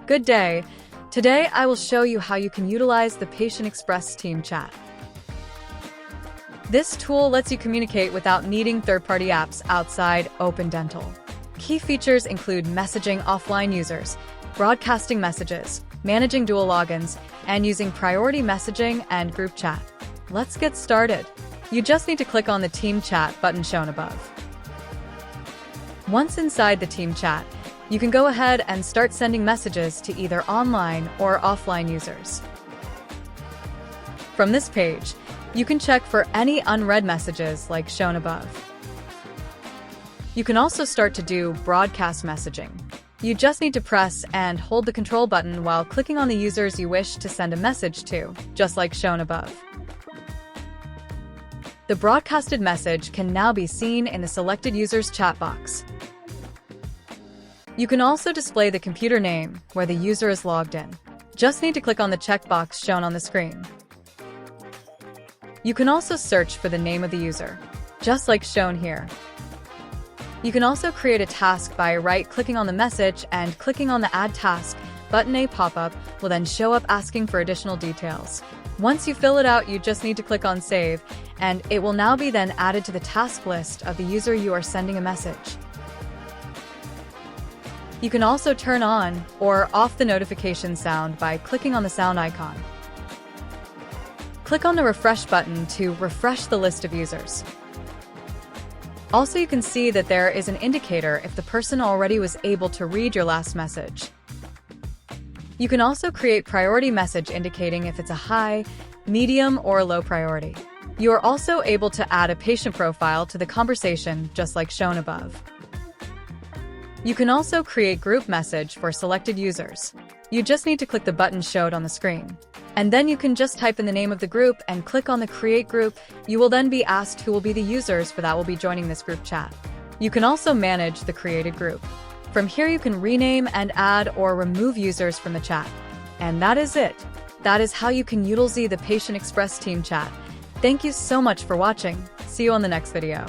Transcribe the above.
Good day. Today I will show you how you can utilize the PatientXpress team chat. This tool lets you communicate without needing third-party apps outside Open Dental. Key features include messaging offline users, broadcasting messages, managing dual logins, and using priority messaging and group chat. Let's get started. You just need to click on the Team Chat button shown above. Once inside the Team Chat, you can go ahead and start sending messages to either online or offline users. From this page, you can check for any unread messages like shown above. You can also start to do broadcast messaging. You just need to press and hold the control button while clicking on the users you wish to send a message to, just like shown above. The broadcasted message can now be seen in the selected user's chat box. You can also display the computer name where the user is logged in. Just need to click on the checkbox shown on the screen. You can also search for the name of the user, just like shown here. You can also create a task by right-clicking on the message and clicking on the Add Task button. A pop-up will then show up asking for additional details. Once you fill it out, you just need to click on Save, and it will now be then added to the task list of the user you are sending a message. You can also turn on or off the notification sound by clicking on the sound icon. Click on the refresh button to refresh the list of users. Also, you can see that there is an indicator if the person already was able to read your last message. You can also create priority message indicating if it's a high, medium, or low priority. You are also able to add a patient profile to the conversation just like shown above. You can also create group message for selected users. You just need to click the button showed on the screen. And then you can just type in the name of the group and click on the Create Group. You will then be asked who will be the users for that will be joining this group chat. You can also manage the created group. From here you can rename and add or remove users from the chat. And that is it. That is how you can utilize the PatientXpress team chat. Thank you so much for watching. See you on the next video.